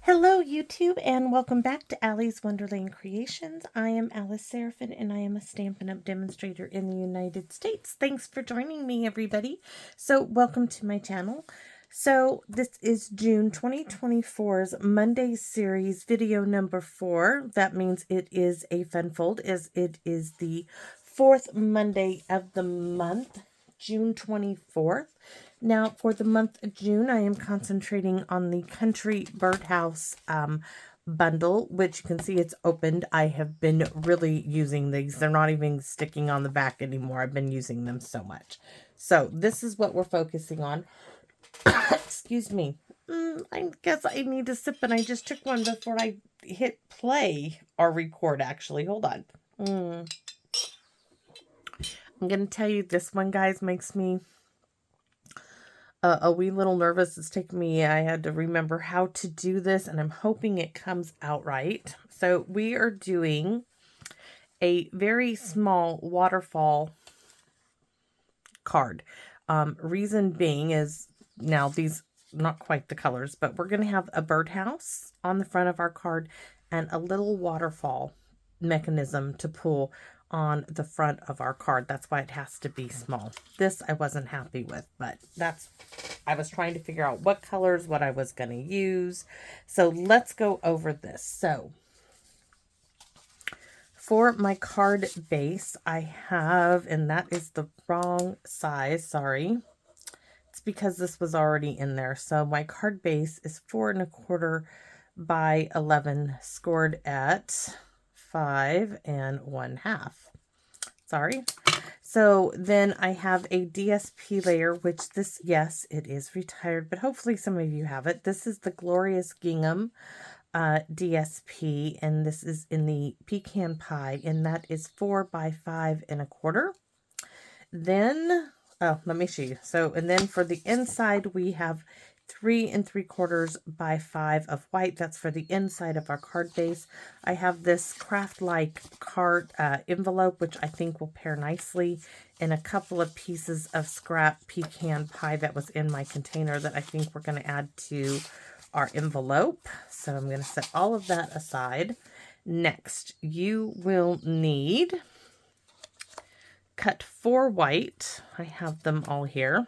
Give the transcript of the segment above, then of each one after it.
Hello YouTube and welcome back to Allie's Wonderland Creations. I am Alice Seraphin and I am a Stampin' Up! Demonstrator in the United States. Thanks for joining me everybody. So welcome to my channel. So this is June 2024's Monday series video number 4. That means it is a fun fold as it is the 4th Monday of the month, June 24th. Now, for the month of June, I am concentrating on the Country Birdhouse bundle, which you can see it's opened. I have been really using these. They're not even sticking on the back anymore. I've been using them so much. So this is what we're focusing on. Excuse me. I guess I need a sip, and I just took one before I hit play or record, actually. Hold on. I'm going to tell you, this one, guys, makes me a wee little nervous. It's taken me, I had to remember how to do this, and I'm hoping it comes out right. So we are doing a very small waterfall card. Reason being is, now these, not quite the colors, but we're going to have a birdhouse on the front of our card and a little waterfall mechanism to pull on the front of our card. That's why it has to be small. This I wasn't happy with, but I was trying to figure out what colors, what I was going to use. So let's go over this. So for my card base, I have, and that is the wrong size, sorry. It's because this was already in there. So my card base is 4 1/4 by 11, scored at 5 1/2. Sorry. So then I have a DSP layer, which this, yes, it is retired, but hopefully some of you have it. This is the Glorious Gingham DSP, and this is in the Pecan Pie, and that is 4 by 5 1/4. Then, oh, let me show you. So, and then for the inside, we have 3 3/4 by 5 of white. That's for the inside of our card base. I have this craft-like card envelope, which I think will pair nicely, and a couple of pieces of scrap pecan pie that was in my container that I think we're going to add to our envelope. So I'm going to set all of that aside. Next, you will need cut 4 white. I have them all here.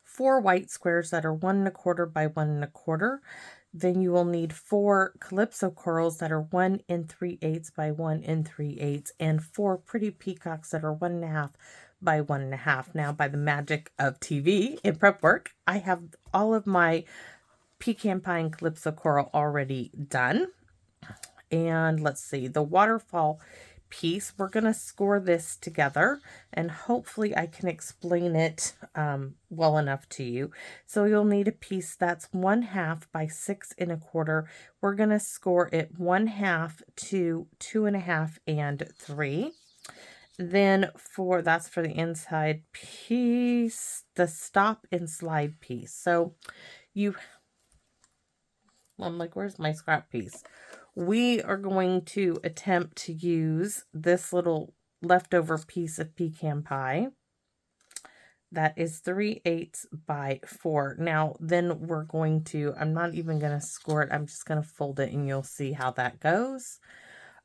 4 white squares that are 1 1/4 by 1 1/4. Then you will need 4 Calypso Corals that are 1 3/8 by 1 3/8, and 4 Pretty Peacocks that are 1 1/2 by 1 1/2. Now, by the magic of TV and prep work, I have all of my Pecan Pie and Calypso Coral already done. And let's see, the waterfall piece, we're going to score this together, and hopefully I can explain it well enough to you. So you'll need a piece that's 1 1/2 by 6 1/4. We're going to score it 1 1/2 to 2 1/2 and 3. Then that's for the inside piece, the stop and slide piece. So I'm like, where's my scrap piece? We are going to attempt to use this little leftover piece of pecan pie. That is 3/8 by 4. Now, then we're going to, I'm not even going to score it. I'm just going to fold it and you'll see how that goes.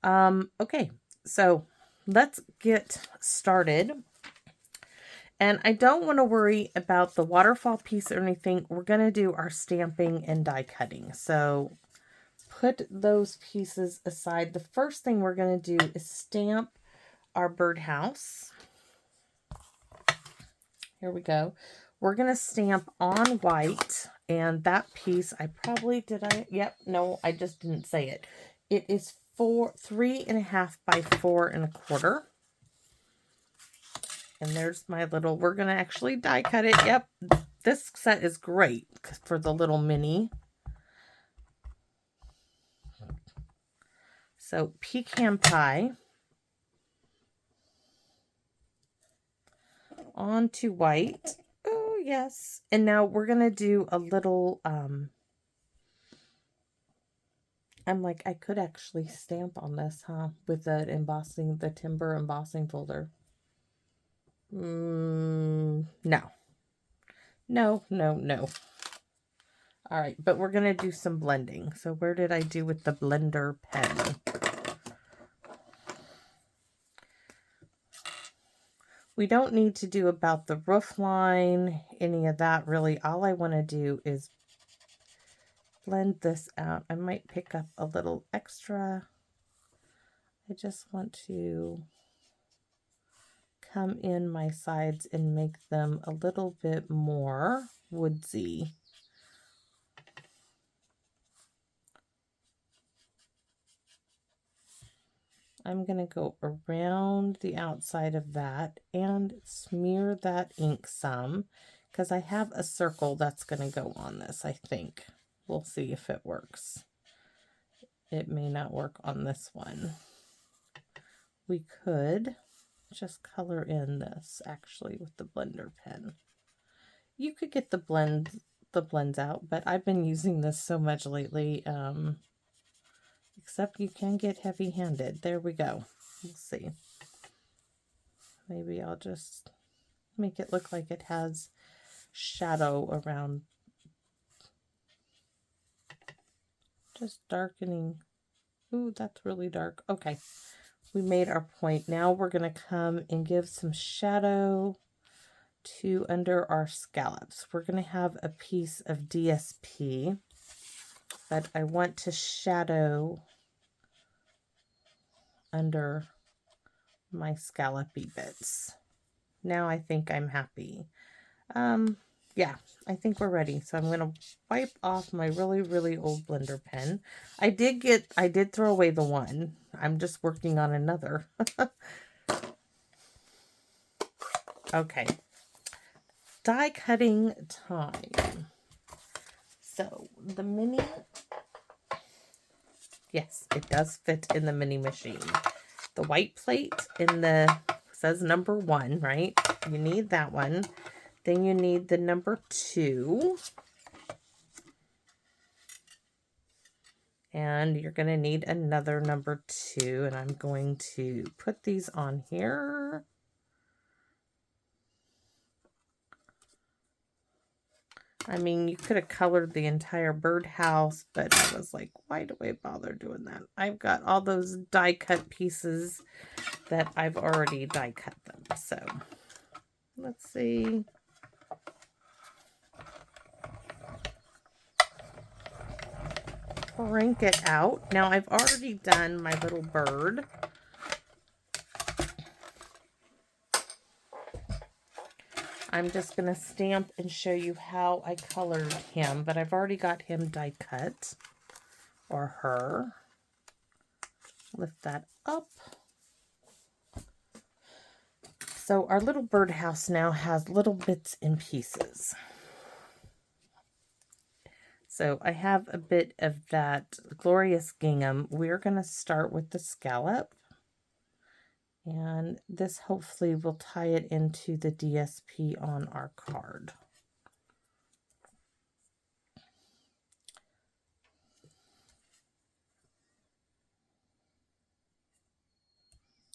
Okay, so let's get started. And I don't want to worry about the waterfall piece or anything. We're going to do our stamping and die cutting. So put those pieces aside. The first thing we're going to do is stamp our birdhouse. Here we go. We're going to stamp on white, and that piece, I probably, yep, no, I just didn't say it. It is 3 1/2 by 4 1/4. And there's my little, we're going to actually die cut it. Yep, this set is great for the little mini. So pecan pie onto white. Oh, yes. And now we're going to do a little, I'm like, I could actually stamp on this, huh? With the embossing, the timber embossing folder. No. No. All right, but we're going to do some blending. So where did I do with the blender pen? We don't need to do about the roof line, any of that really. All I want to do is blend this out. I might pick up a little extra. I just want to come in my sides and make them a little bit more woodsy. I'm going to go around the outside of that and smear that ink some, because I have a circle that's going to go on this, I think. We'll see if it works. It may not work on this one. We could just color in this actually with the blender pen. You could get the blends out, but I've been using this so much lately, except you can get heavy-handed. There we go. We'll see. Maybe I'll just make it look like it has shadow around. Just darkening. Ooh, that's really dark. Okay, we made our point. Now we're going to come and give some shadow to under our scallops. We're going to have a piece of DSP, but I want to shadow under my scallopy bits. Now I think I'm happy. Yeah, I think we're ready. So I'm going to wipe off my really, really old blender pen. I did throw away the one. I'm just working on another. Okay. Die cutting time. So the mini, yes, it does fit in the mini machine. The white plate in the, says number 1, right? You need that one. Then you need the number 2. And you're going to need another number 2. And I'm going to put these on here. I mean, you could have colored the entire birdhouse, but I was like, why do I bother doing that? I've got all those die cut pieces that I've already die cut them. So let's see. Crank it out. Now I've already done my little bird. I'm just going to stamp and show you how I colored him, but I've already got him die cut, or her. Lift that up. So our little birdhouse now has little bits and pieces. So I have a bit of that glorious gingham. We're going to start with the scallop. And this hopefully will tie it into the DSP on our card.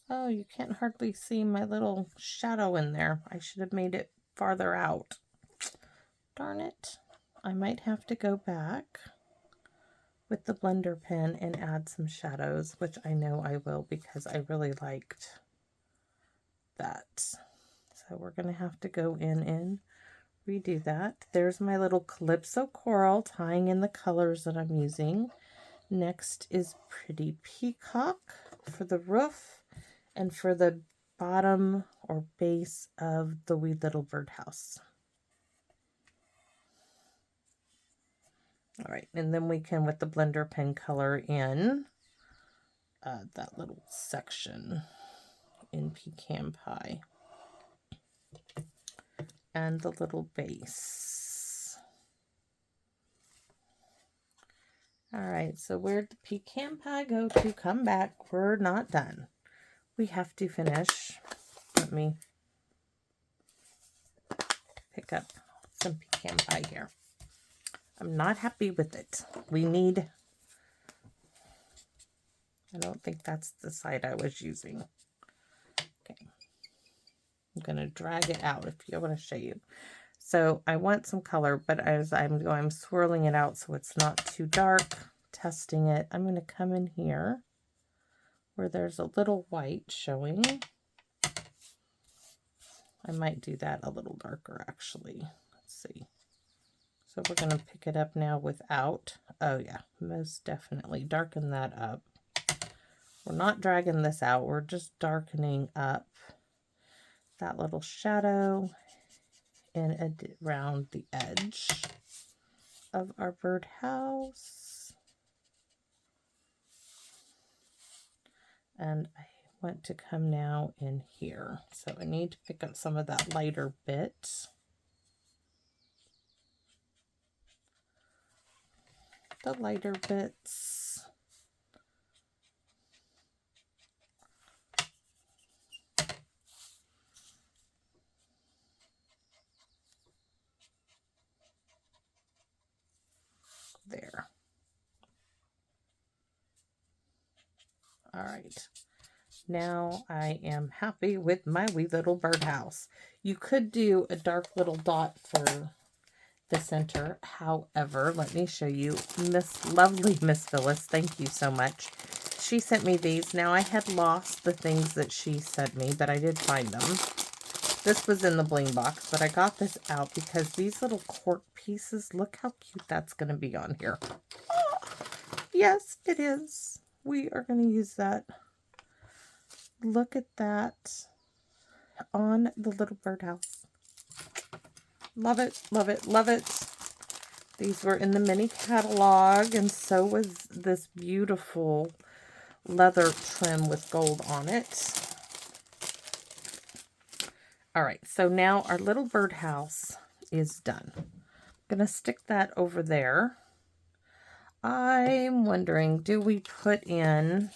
Oh, you can't hardly see my little shadow in there. I should have made it farther out. Darn it. I might have to go back with the blender pen and add some shadows, which I know I will because I really liked that. So we're going to have to go in and redo that. There's my little Calypso Coral tying in the colors that I'm using. Next is Pretty Peacock for the roof and for the bottom or base of the wee little birdhouse. All right, and then we can, with the blender pen, color in that little section in Pecan Pie. And the little base. All right, so where'd the Pecan Pie go to? Come back. We're not done. We have to finish. Let me pick up some Pecan Pie here. I'm not happy with it. We need, I don't think that's the side I was using. Okay. I'm going to drag it out if you want to show you. So I want some color, but as I'm swirling it out so it's not too dark, testing it, I'm going to come in here where there's a little white showing. I might do that a little darker actually. Let's see. So we're going to pick it up now without, oh yeah, most definitely darken that up. We're not dragging this out, we're just darkening up that little shadow and around the edge of our birdhouse. And I want to come now in here. So I need to pick up some of that lighter bit. The lighter bits. There. All right. Now I am happy with my wee little birdhouse. You could do a dark little dot for the center. However, let me show you lovely Miss Phyllis. Thank you so much. She sent me these. Now I had lost the things that she sent me, but I did find them. This was in the bling box, but I got this out because these little cork pieces, look how cute that's going to be on here. Oh, yes, it is. We are going to use that. Look at that on the little birdhouse. Love it, love it, love it. These were in the mini catalog, and so was this beautiful leather trim with gold on it. All right, so now our little birdhouse is done. I'm going to stick that over there. I'm wondering, do we put in...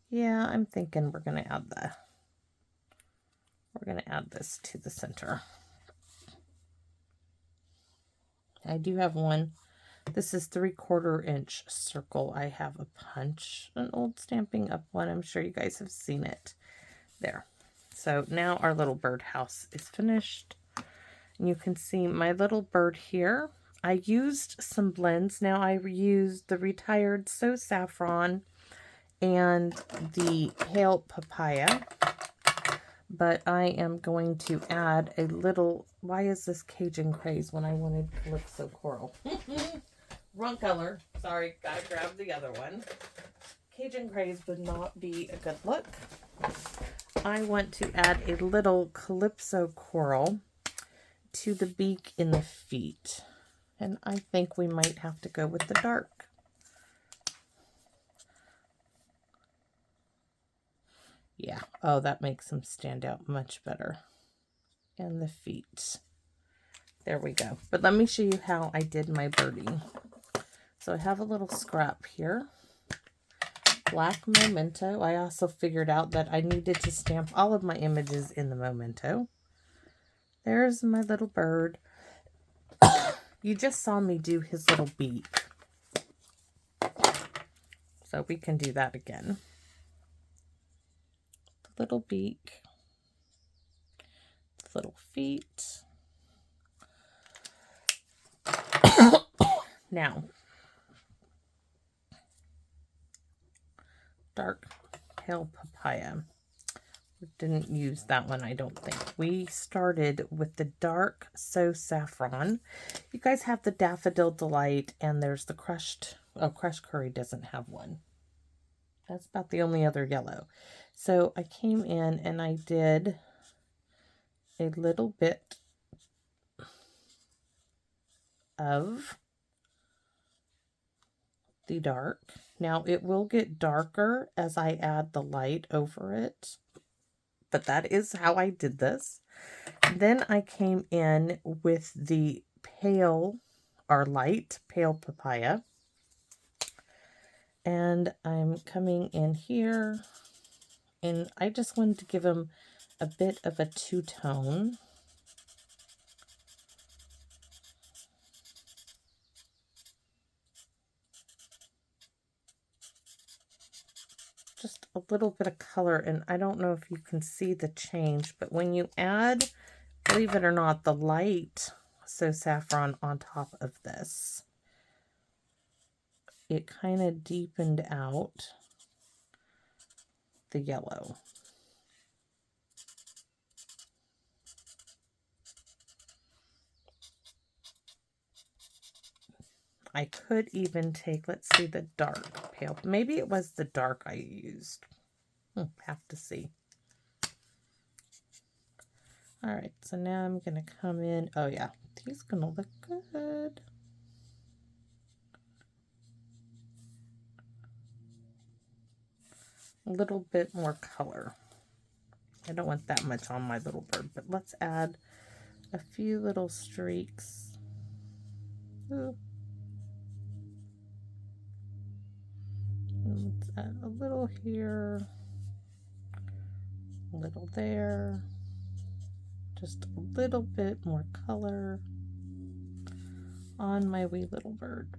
Yeah, I'm thinking we're going to add this to the center. I do have one. This is 3/4 inch circle. I have a punch, an old Stampin' Up one. I'm sure you guys have seen it. There. So now our little birdhouse is finished. And you can see my little bird here. I used some blends. Now I used the Retired So Saffron and the Pale Papaya. But I am going to add a little, why is this Cajun Craze when I wanted Calypso Coral? Wrong color. Sorry, gotta grab the other one. Cajun Craze would not be a good look. I want to add a little Calypso Coral to the beak in the feet. And I think we might have to go with the dark. Yeah. Oh, that makes them stand out much better. And the feet. There we go. But let me show you how I did my birdie. So I have a little scrap here. Black memento. I also figured out that I needed to stamp all of my images in the memento. There's my little bird. You just saw me do his little beak. So we can do that again. The little beak. The little feet. Now, dark pale papaya. We didn't use that one, I don't think. We started with the dark So Saffron. You guys have the Daffodil Delight, and there's the crushed, oh, Crushed Curry doesn't have one. That's about the only other yellow. So I came in and I did a little bit of the dark. Now it will get darker as I add the light over it, but that is how I did this. Then I came in with the pale or light pale papaya, and I'm coming in here, and I just wanted to give him a bit of a two-tone. Just a little bit of color, and I don't know if you can see the change, but when you add Believe it or not, the light, so saffron on top of this, it kind of deepened out the yellow. I could even take, let's see, the dark pale. Maybe it was the dark I used. Have to see. All right, so now I'm going to come in. Oh, yeah, these going to look good. A little bit more color. I don't want that much on my little bird, but let's add a few little streaks. Ooh. Let's add a little here, a little there, just a little bit more color on my wee little bird.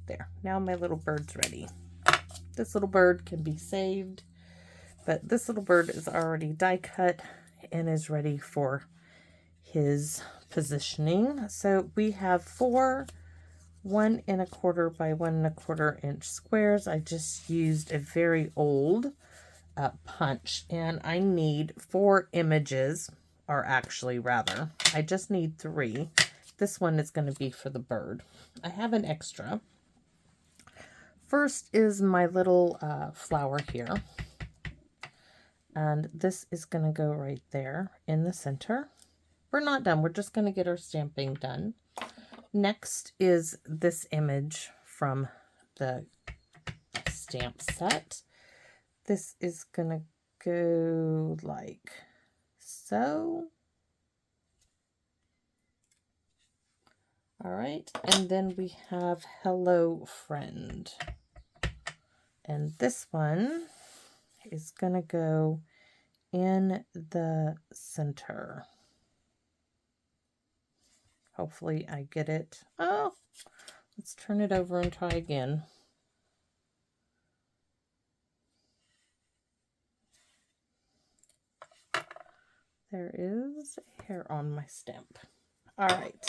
There, now my little bird's ready. This little bird can be saved, but this little bird is already die cut and is ready for his positioning. So we have 4 1 1/4 by 1 1/4 inch squares. I just used a very old punch, and I need 4 images, or actually rather, I just need 3. This one is going to be for the bird. I have an extra. First is my little flower here, and this is going to go right there in the center. We're not done. We're just going to get our stamping done. Next is this image from the stamp set. This is going to go like so. All right, and then we have Hello Friend. And this one is going to go in the center. Hopefully I get it. Oh, let's turn it over and try again. There is a hair on my stamp. All right,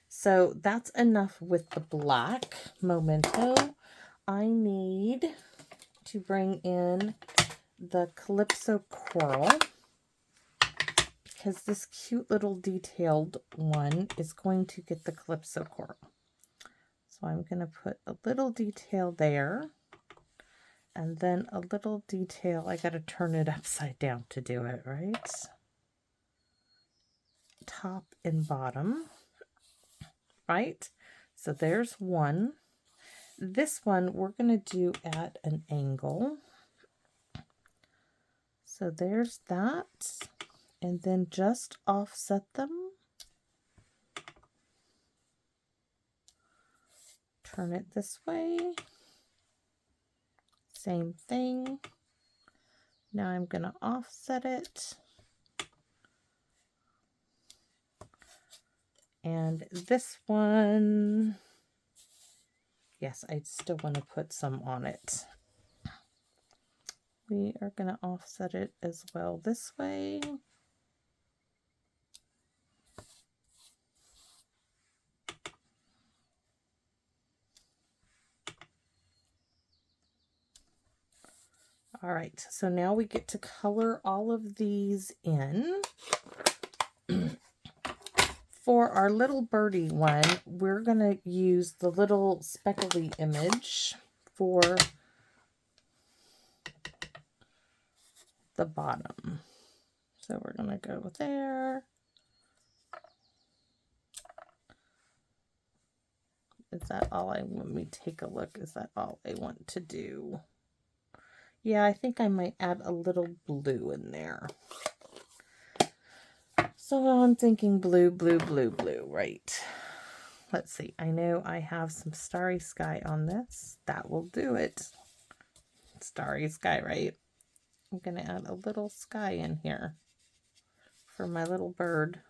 so that's enough with the black memento. I need to bring in the Calypso Coral, because this cute little detailed one is going to get the Calypso Coral. So I'm going to put a little detail there, and then a little detail. I got to turn it upside down to do it, right? Top and bottom, right? So there's one. This one we're going to do at an angle. So there's that. And then just offset them. Turn it this way. Same thing. Now I'm going to offset it. And this one, yes, I still want to put some on it. We are going to offset it as well this way. All right, so now we get to color all of these in. For our little birdie one, we're going to use the little speckly image for the bottom. So we're going to go there. Is that all I want? Let me take a look. Is that all I want to do? Yeah, I think I might add a little blue in there. So I'm thinking blue, blue, blue, blue, right? Let's see. I know I have some starry sky on this. That will do it. Starry sky, right? I'm going to add a little sky in here for my little bird.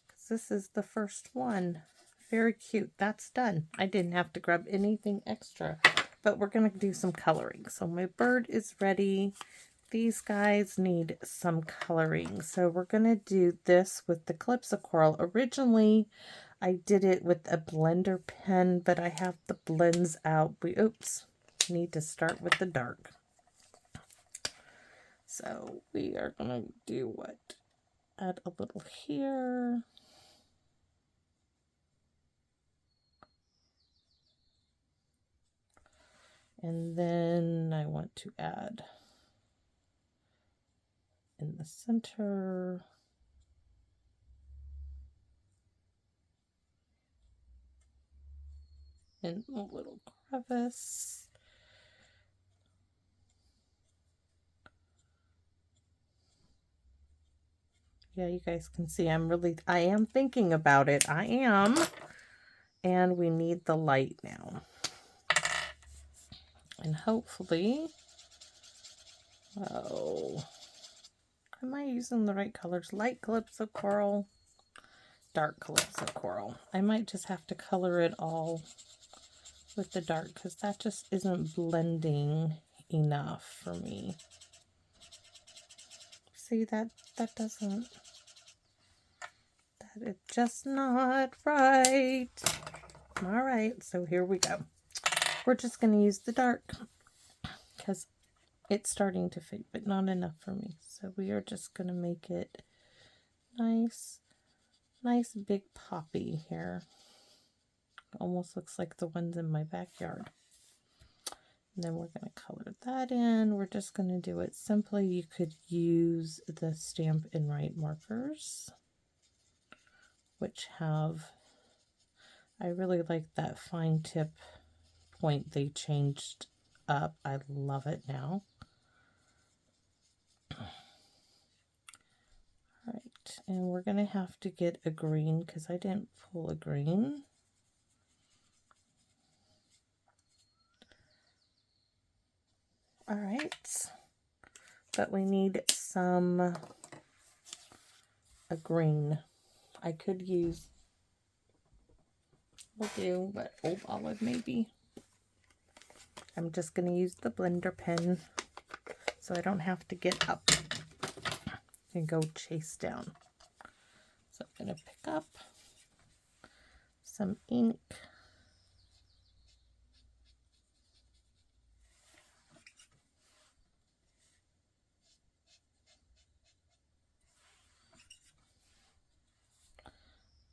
Because this is the first one. Very cute. That's done. I didn't have to grab anything extra but we're going to do some coloring. So my bird is ready. These guys need some coloring. So we're going to do this with the Calypso Coral. Originally, I did it with a blender pen, but I have the blends out. Oops, need to start with the dark. So we are going to do what? Add a little here. And then I want to add in the center. In a little crevice. Yeah, you guys can see I am thinking about it. I am. And we need the light now. And hopefully, oh, am I using the right colors? Light Calypso Coral, dark Calypso Coral. I might just have to color it all with the dark because that just isn't blending enough for me. See, that doesn't, that is just not right. All right, so here we go. We're just going to use the dark because it's starting to fade, but not enough for me. So we are just going to make it nice big poppy here. Almost looks like the ones in my backyard. And then we're going to color that in. We're just going to do it simply. You could use the Stampin' markers, which have, I really like that fine tip point they changed up. I love it now. All right, and we're going to have to get a green because I didn't pull a green. All right, but we need a green. I could use, we'll do what, Old Olive maybe. I'm just going to use the blender pen so I don't have to get up and go chase down. So I'm going to pick up some ink.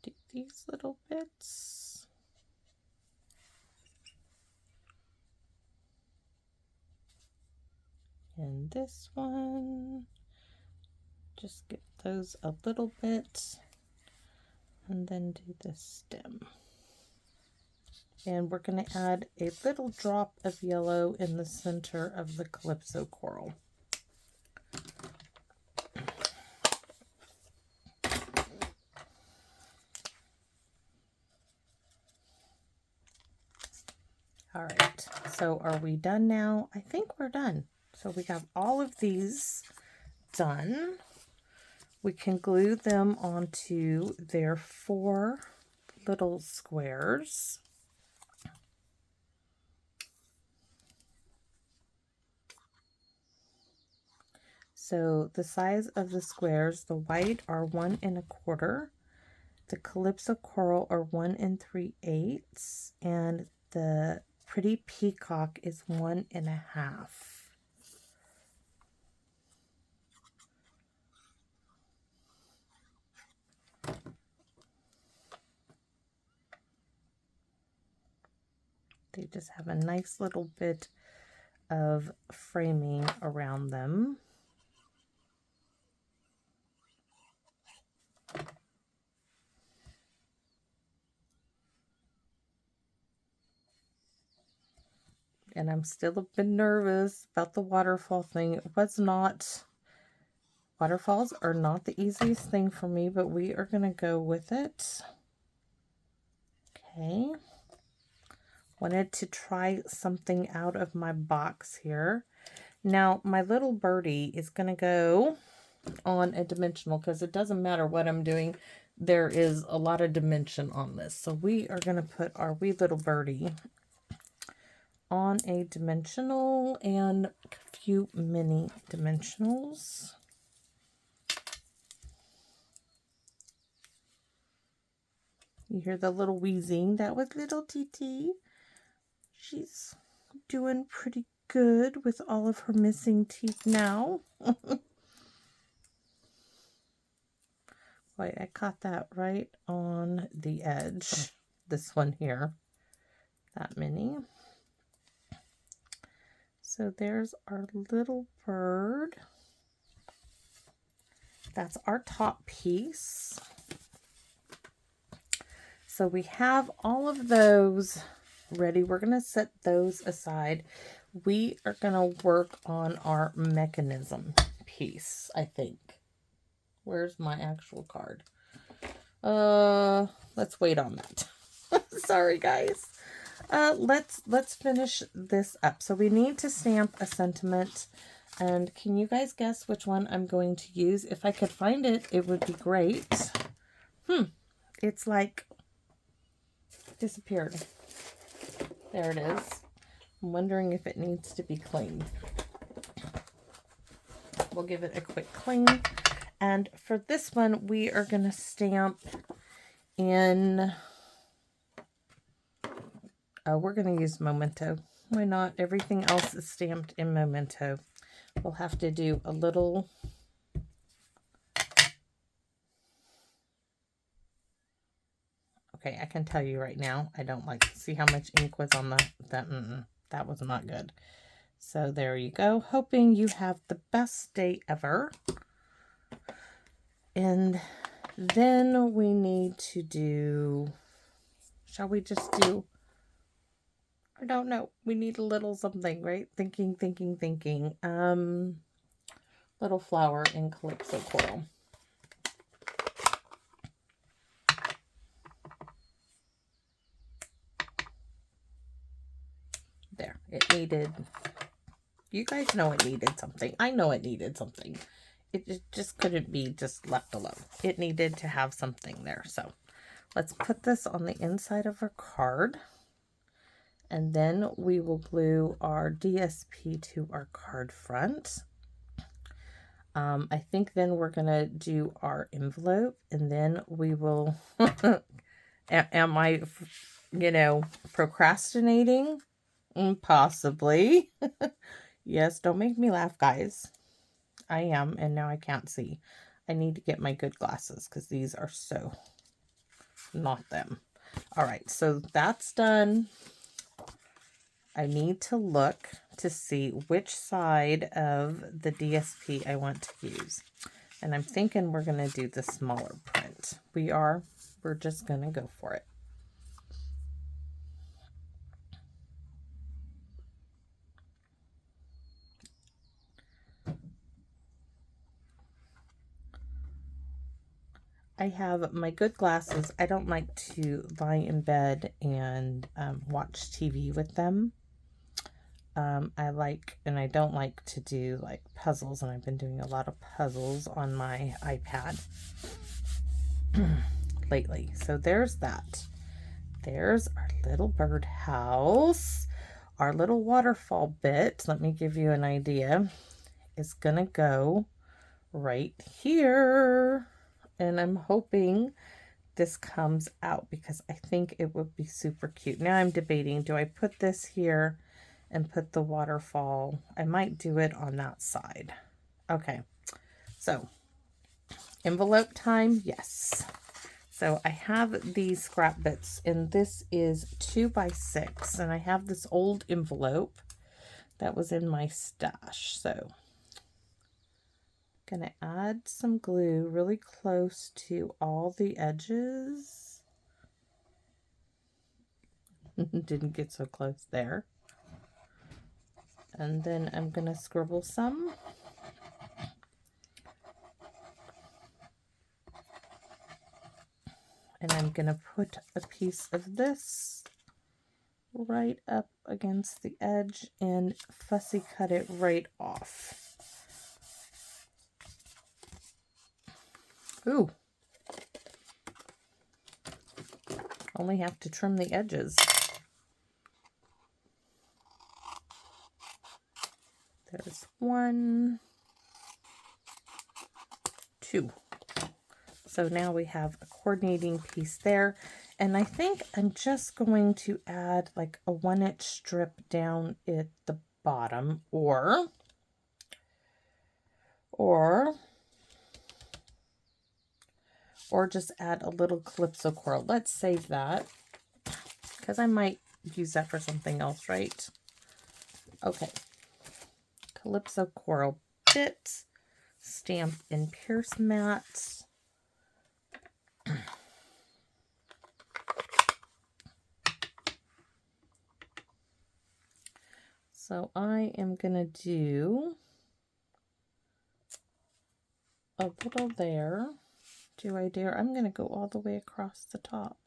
Do these little bits. And this one. Just get those a little bit. And then do the stem. And we're going to add a little drop of yellow in the center of the Calypso Coral. All right, so are we done now? I think we're done. So we have all of these done. We can glue them onto their 4 little squares. So the size of the squares, the white are 1 1/4, the Calypso Coral are 1 3/8, and the Pretty Peacock is 1 1/2. They just have a nice little bit of framing around them. And I'm still a bit nervous about the waterfall thing. It was not, waterfalls are not the easiest thing for me, but we are going to go with it. Okay. Wanted to try something out of my box here. Now, my little birdie is going to go on a dimensional because it doesn't matter what I'm doing. There is a lot of dimension on this. So we are going to put our wee little birdie on a dimensional and a few mini dimensionals. You hear the little wheezing? That was little TT. She's doing pretty good with all of her missing teeth now. Wait, I caught that right on the edge. This one here. That many. So there's our little bird. That's our top piece. So we have all of those ready. We're going to set those aside. We are going to work on our mechanism piece, I think. Where's my actual card? Let's wait on that. Sorry, guys. Let's finish this up. So we need to stamp a sentiment. And can you guys guess which one I'm going to use? If I could find it, it would be great. It's like disappeared. There it is. I'm wondering if it needs to be cleaned. We'll give it a quick clean. And for this one, we are going to stamp in... Oh, we're going to use Memento. Why not? Everything else is stamped in Memento. We'll have to do a little... Okay, I can tell you right now, I don't like to see how much ink was on that was not good. So there you go. Hoping you have the best day ever. And then we need to do, shall we just do, I don't know. We need a little something, right? Thinking. Little flower in Calypso Coral. There, it needed, you guys know it needed something. I know it needed something. It just couldn't be just left alone. It needed to have something there. So let's put this on the inside of our card. And then we will glue our DSP to our card front. I think then we're going to do our envelope. And then we will... Am I, procrastinating? Possibly. Yes, don't make me laugh, guys. I am, and now I can't see. I need to get my good glasses because these are so not them. All right, so that's done. I need to look to see which side of the DSP I want to use. And I'm thinking we're going to do the smaller print. We're just going to go for it. I have my good glasses. I don't like to lie in bed and watch TV with them. I don't like to do like puzzles, and I've been doing a lot of puzzles on my iPad lately. So there's that. There's our little birdhouse. Our little waterfall bit, let me give you an idea, is gonna go right here. And I'm hoping this comes out because I think it would be super cute. Now I'm debating, do I put this here and put the waterfall? I might do it on that side. Okay, so envelope time, yes. So I have these scrap bits, and this is 2x6, and I have this old envelope that was in my stash. So I'm gonna add some glue really close to all the edges. Didn't get so close there. And then I'm gonna scribble some. And I'm gonna put a piece of this right up against the edge and fussy cut it right off. Ooh. Only have to trim the edges. 1, 2. So now we have a coordinating piece there. And I think I'm just going to add like a 1-inch strip down at the bottom, or just add a little Calypso Coral. Let's save that because I might use that for something else, right? Okay. Calypso Coral bit, stamp and pierce mat. So I am going to do a little there. Do I dare? I'm going to go all the way across the top.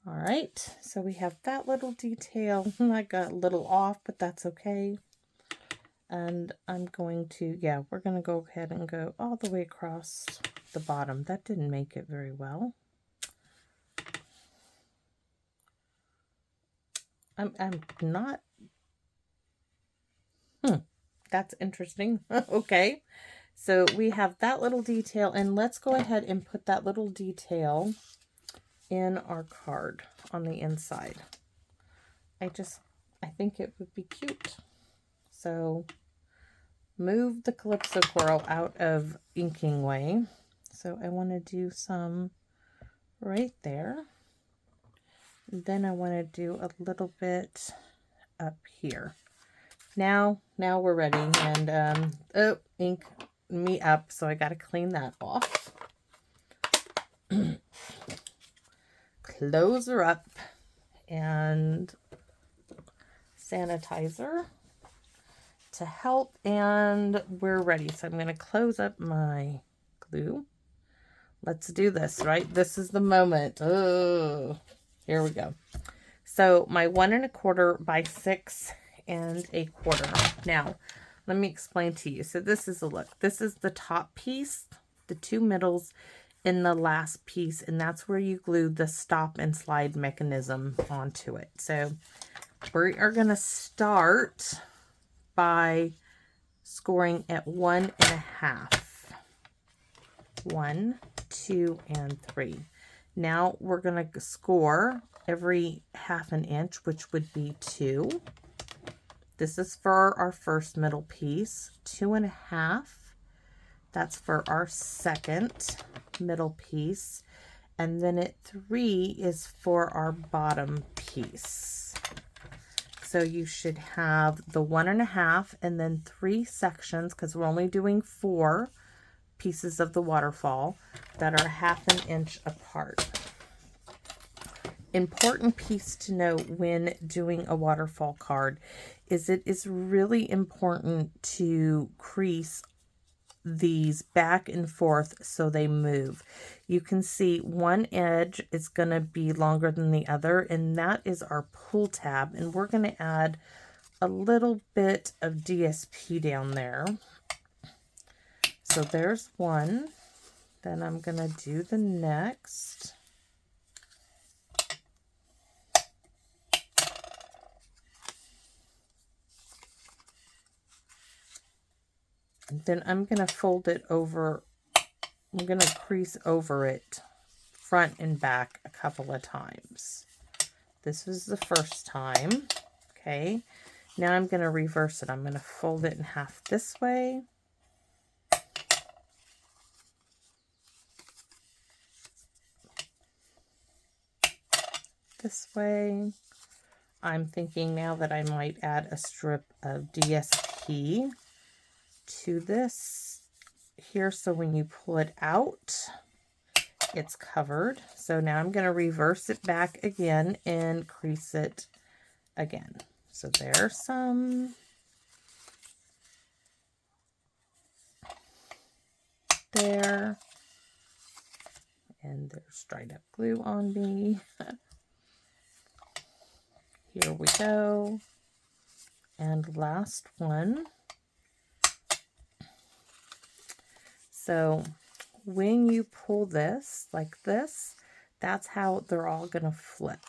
All right, so we have that little detail. I got a little off, but that's okay. And I'm going to, yeah, we're going to go ahead and go all the way across the bottom. That didn't make it very well. I'm not, that's interesting. Okay, so we have that little detail, and let's go ahead and put that little detail in our card on the inside. I think it would be cute. So move the Calypso Coral out of inking way. So I want to do some right there. Then I want to do a little bit up here. Now we're ready. And oh, ink me up, so I got to clean that off. Close her up and sanitizer to help, and we're ready. So I'm going to close up my glue. Let's do this, right? This is the moment. Oh, here we go. So my 1 1/4 by 6 1/4. Now, let me explain to you. So this is a look. This is the top piece, the 2 middles, in the last piece, and that's where you glue the stop and slide mechanism onto it. So we are going to start by scoring at 1 1/2. 1, 2, and 3. Now we're going to score every 1/2 inch, which would be 2. This is for our first middle piece. 2 1/2. That's for our second middle piece. And then at 3 is for our bottom piece. So you should have the 1 1/2 and then 3 sections, because we're only doing 4 pieces of the waterfall that are 1/2 inch apart. Important piece to know when doing a waterfall card is it is really important to crease these back and forth so they move. You can see one edge is going to be longer than the other, and that is our pull tab, and we're going to add a little bit of DSP down there. So there's one. Then I'm going to do the next. And then I'm going to fold it over. I'm going to crease over it front and back a couple of times. This is the first time. Okay. Now I'm going to reverse it. I'm going to fold it in half this way. This way. I'm thinking now that I might add a strip of DSP to this here, so when you pull it out, it's covered. So now I'm going to reverse it back again and crease it again. So there's some. There. And there's dried up glue on me. Here we go. And last one. So when you pull this like this, that's how they're all going to flip.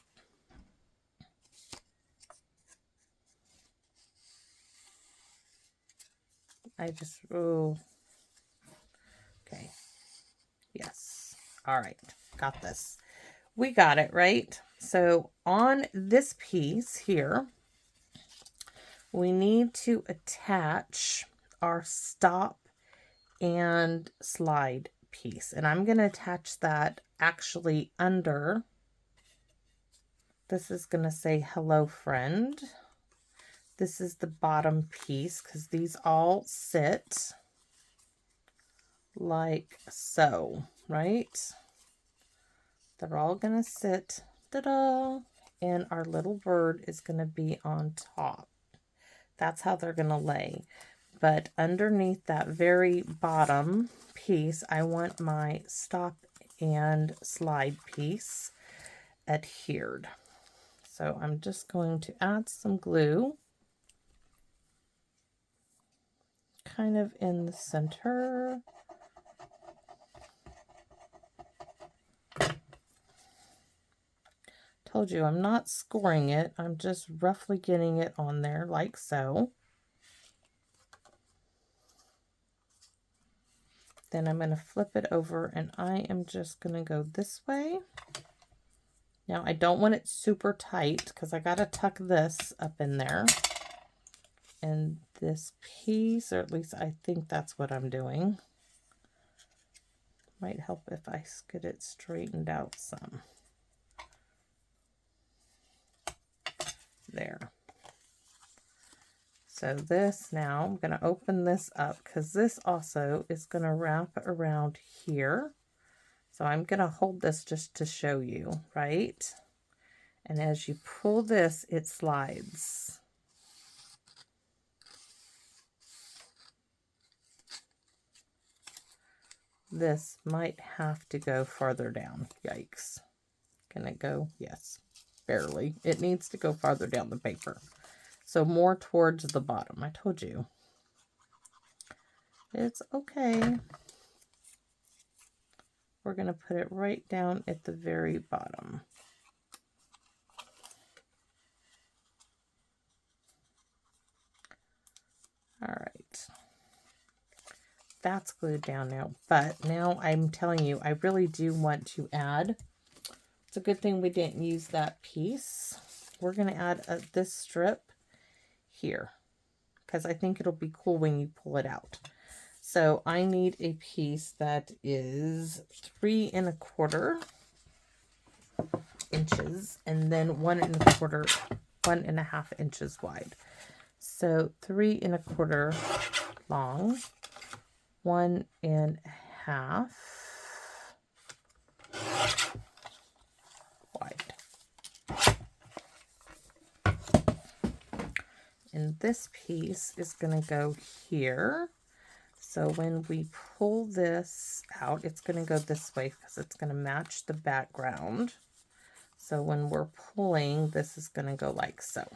Oh, okay. Yes. All right. Got this. We got it, right? So on this piece here, we need to attach our stop and slide piece. And I'm going to attach that actually under. This is going to say hello friend. This is the bottom piece because these all sit like so, right? They're all going to sit, ta-da, and our little bird is going to be on top. That's how they're going to lay. But underneath that very bottom piece, I want my stop and slide piece adhered. So I'm just going to add some glue kind of in the center. Told you I'm not scoring it. I'm just roughly getting it on there like so. Then I'm going to flip it over and I am just going to go this way. Now I don't want it super tight because I got to tuck this up in there. And this piece, or at least I think that's what I'm doing. Might help if I get it straightened out some. There. So this now, I'm going to open this up because this also is going to wrap around here. So I'm going to hold this just to show you, right? And as you pull this, it slides. This might have to go farther down. Yikes. Can it go? Yes, barely. It needs to go farther down the paper. So more towards the bottom. I told you. It's okay. We're going to put it right down at the very bottom. All right. That's glued down now. But now I'm telling you, I really do want to add. It's a good thing we didn't use that piece. We're going to add this strip here because I think it'll be cool when you pull it out. So I need a piece that is 3 1/4 inches and then 1 1.5 inches wide. So 3 1/4 long, 1 1/2 wide. And this piece is going to go here. So when we pull this out, it's going to go this way because it's going to match the background. So when we're pulling, this is going to go like so.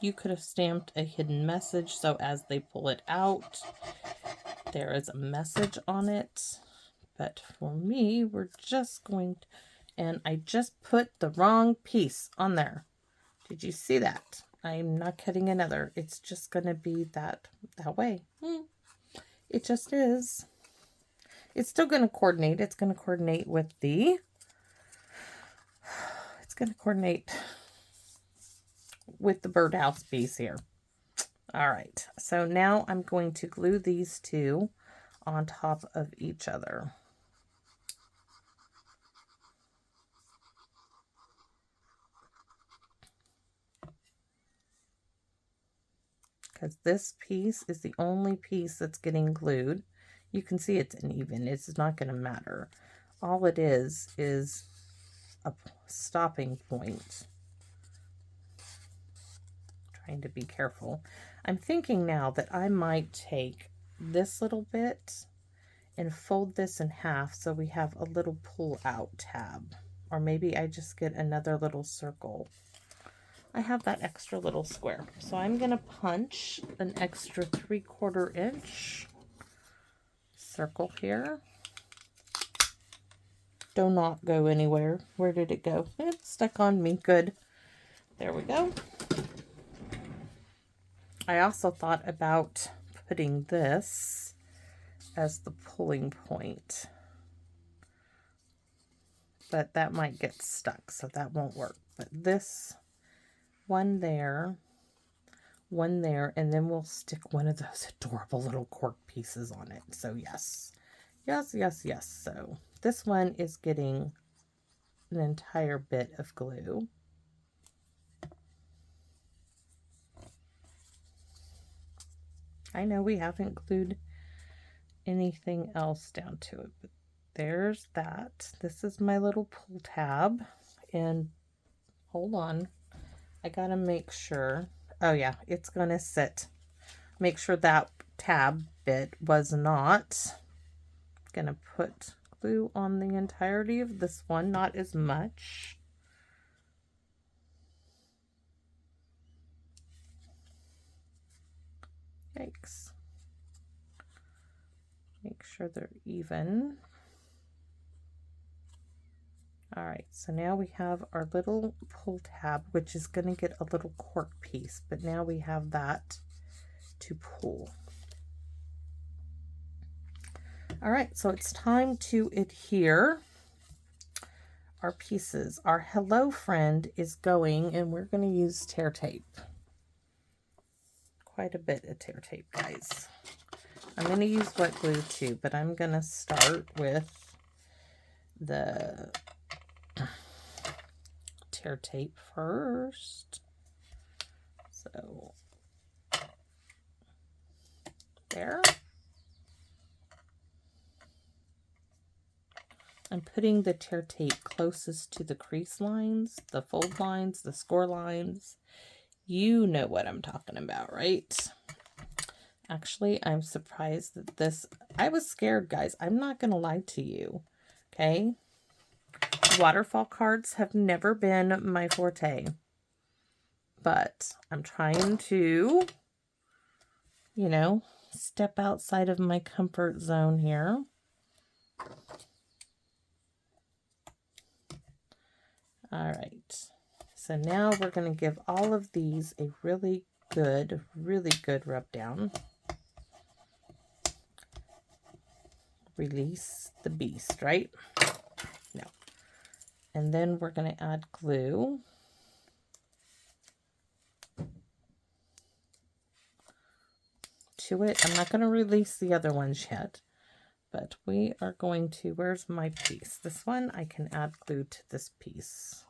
You could have stamped a hidden message, so as they pull it out, there is a message on it. But for me, we're just going to, and I just put the wrong piece on there. Did you see that? I'm not cutting another. It's just going to be that way. It just is. It's still going to coordinate. It's going to coordinate with the, birdhouse piece here. All right. So now I'm going to glue these two on top of each other. Because this piece is the only piece that's getting glued. You can see it's uneven. It's not going to matter. All it is a stopping point. Trying to be careful. I'm thinking now that I might take this little bit and fold this in half so we have a little pull out tab. Or maybe I just get another little circle. I have that extra little square. So I'm going to punch an extra 3/4 inch circle here. do not go anywhere. Where did it go? It's stuck on me. Good. There we go. I also thought about putting this as the pulling point, but that might get stuck, so that won't work. But this one there, and then we'll stick one of those adorable little cork pieces on it. So yes, yes, yes, yes. So this one is getting an entire bit of glue. I know we haven't glued anything else down to it, but there's that. This is my little pull tab, and hold on, I gotta make sure. Oh yeah, it's gonna sit. Make sure that tab bit was not. Gonna put glue on the entirety of this one, not as much. Yikes. Make sure they're even. All right, so now we have our little pull tab, which is going to get a little cork piece, but now we have that to pull. All right, so it's time to adhere our pieces. Our hello friend is going, and we're going to use tear tape. Quite a bit of tear tape, guys. I'm going to use wet glue too, but I'm going to start with the tear tape first. So there. I'm putting the tear tape closest to the crease lines, the fold lines, the score lines. You know what I'm talking about, right? Actually, I'm surprised that this, I was scared, guys. I'm not going to lie to you, okay? Waterfall cards have never been my forte, but I'm trying to, you know, step outside of my comfort zone here. All right, so now we're going to give all of these a really good rub down. Release the beast, right? No. And then we're going to add glue. To it. I'm not going to release the other ones yet, but we are going to, where's my piece? This one, I can add glue to this piece.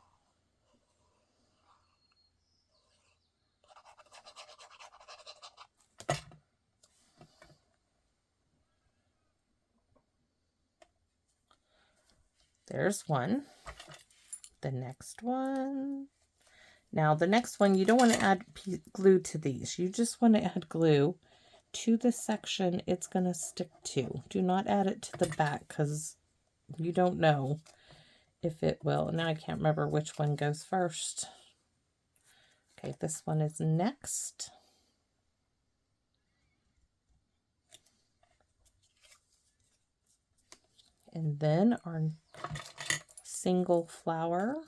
There's one. The next one. Now the next one, you don't want to add glue to these. You just want to add glue to the section it's going to stick to. Do not add it to the back because you don't know if it will. Now I can't remember which one goes first. Okay, this one is next. And then our single flower.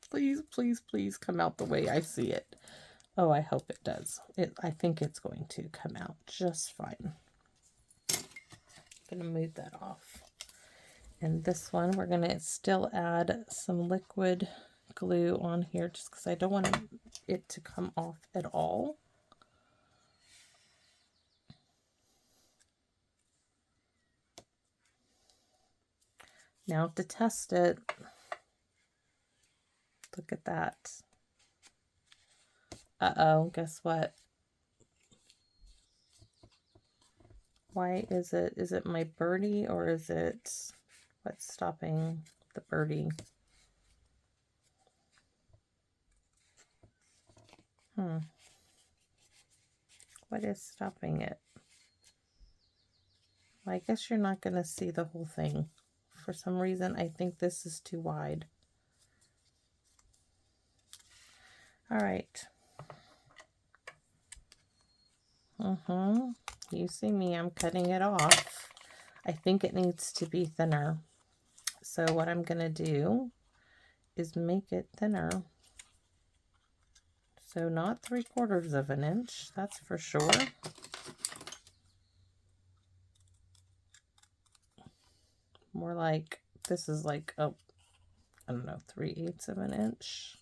Please, please, please come out the way I see it. Oh, I hope it does. I think it's going to come out just fine. I'm going to move that off. And this one, we're going to still add some liquid glue on here just because I don't want it to come off at all. Now to test it, look at that. Uh-oh, guess what? Why is it my birdie, or is it what's stopping the birdie? What is stopping it? Well, I guess you're not going to see the whole thing. For some reason, I think this is too wide. All right. You see me, I'm cutting it off. I think it needs to be thinner. So what I'm going to do is make it thinner. So not 3/4 of an inch, that's for sure. More like, this is like, oh, I don't know, 3/8 of an inch.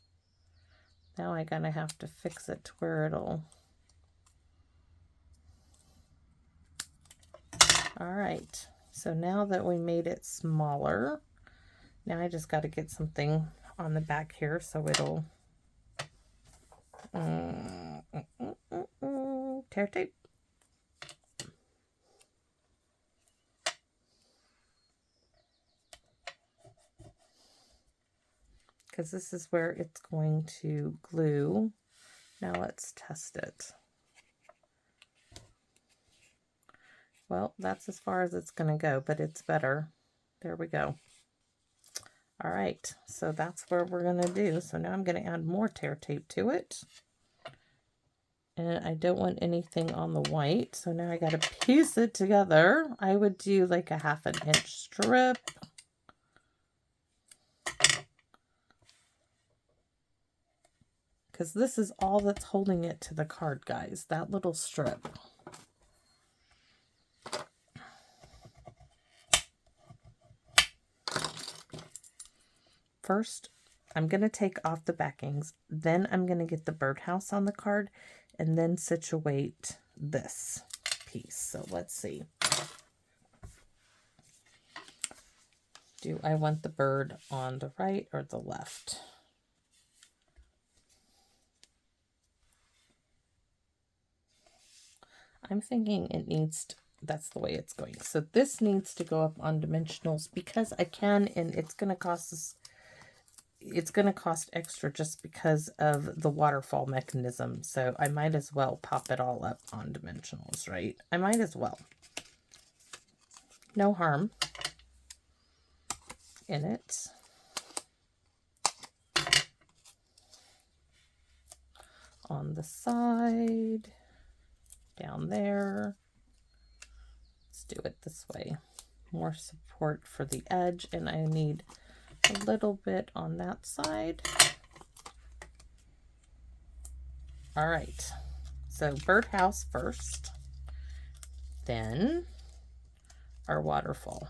Now I gotta have to fix it to where it'll. All right, so now that we made it smaller, now I just got to get something on the back here so it'll tear tape. Because this is where it's going to glue. Now let's test it. Well, that's as far as it's going to go, but it's better. There we go. All right, so that's where we're going to do. So now I'm going to add more tear tape to it. And I don't want anything on the white, so now I got to piece it together. I would do like a 1/2 inch strip. Because this is all that's holding it to the card, guys. That little strip. First, I'm going to take off the backings. Then I'm going to get the birdhouse on the card and then situate this piece. So let's see. Do I want the bird on the right or the left? I'm thinking it needs to, that's the way it's going. So this needs to go up on dimensionals because I can, and it's going to cost us, it's going to cost extra just because of the waterfall mechanism. So I might as well pop it all up on dimensionals, right? I might as well. No harm in it. On the side. Down there. Let's do it this way. More support for the edge, and I need a little bit on that side. All right, so birdhouse first, then our waterfall.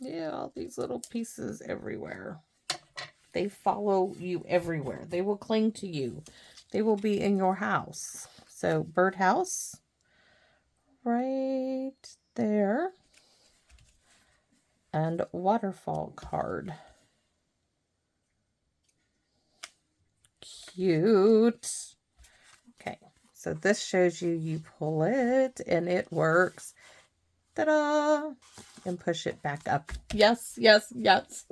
Yeah, all these little pieces everywhere. They follow you everywhere. They will cling to you. They will be in your house. So birdhouse right there. And waterfall card. Cute. Okay, so this shows you, you pull it and it works. Ta-da! And push it back up. Yes, yes, yes.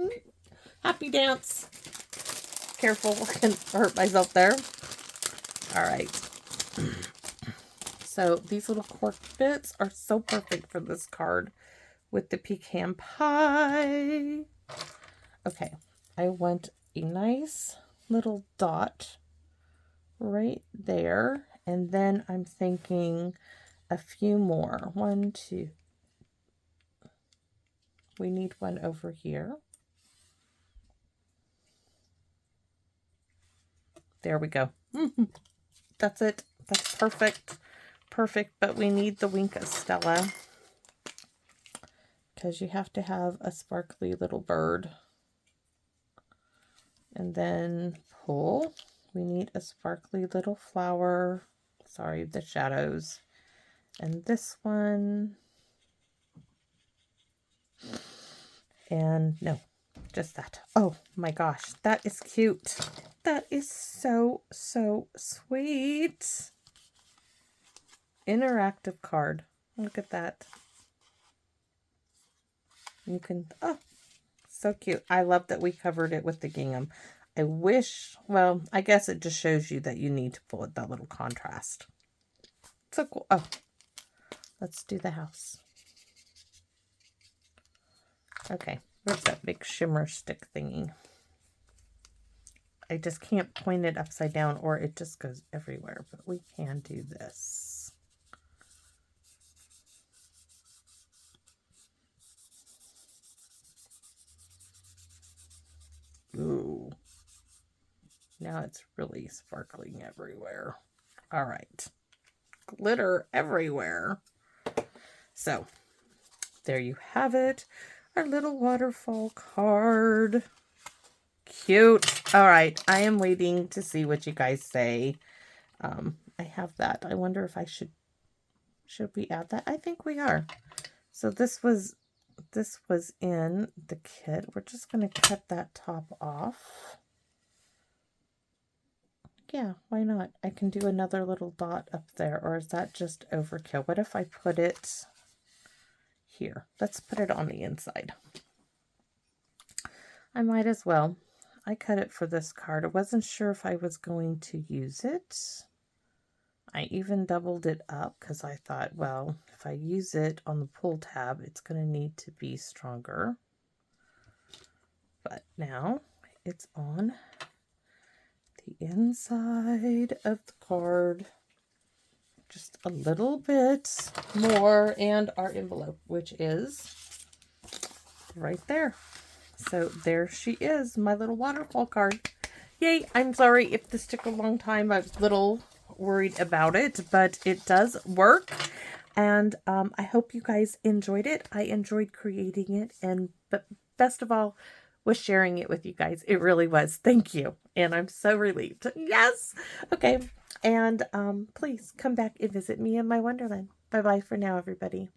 Happy dance. Careful, I can hurt myself there. All right. So these little cork bits are so perfect for this card with the pecan pie. Okay, I want a nice little dot right there. And then I'm thinking a few more. 1, 2. We need one over here. There we go. That's it. That's perfect. Perfect. But we need the wink of Stella, because you have to have a sparkly little bird. And then pull. We need a sparkly little flower. Sorry, the shadows. And this one. And no, just that. Oh my gosh, that is cute. That is so, so sweet. Interactive card. Look at that. You can, oh, so cute. I love that we covered it with the gingham. I wish, well, I guess it just shows you that you need to pull it that little contrast. So cool. Oh, let's do the house. Okay, where's that big shimmer stick thingy? I just can't point it upside down or it just goes everywhere, but we can do this. Ooh. Now it's really sparkling everywhere. All right. Glitter everywhere. So, there you have it. Our little waterfall card. Cute. All right. I am waiting to see what you guys say. I have that. I wonder if I should we add that? I think we are. So this was in the kit. We're just going to cut that top off. Yeah, why not? I can do another little dot up there, or is that just overkill? What if I put it here? Let's put it on the inside. I might as well. I cut it for this card. I wasn't sure if I was going to use it. I even doubled it up because I thought, well, if I use it on the pull tab, it's going to need to be stronger. But now it's on the inside of the card. Just a little bit more, and our envelope, which is right there. So there she is, my little waterfall card. Yay! I'm sorry if this took a long time. I was a little worried about it, but it does work. And I hope you guys enjoyed it. I enjoyed creating it, but best of all was sharing it with you guys. It really was. Thank you. And I'm so relieved. Yes! Okay. And please come back and visit me in my Wonderland. Bye-bye for now, everybody.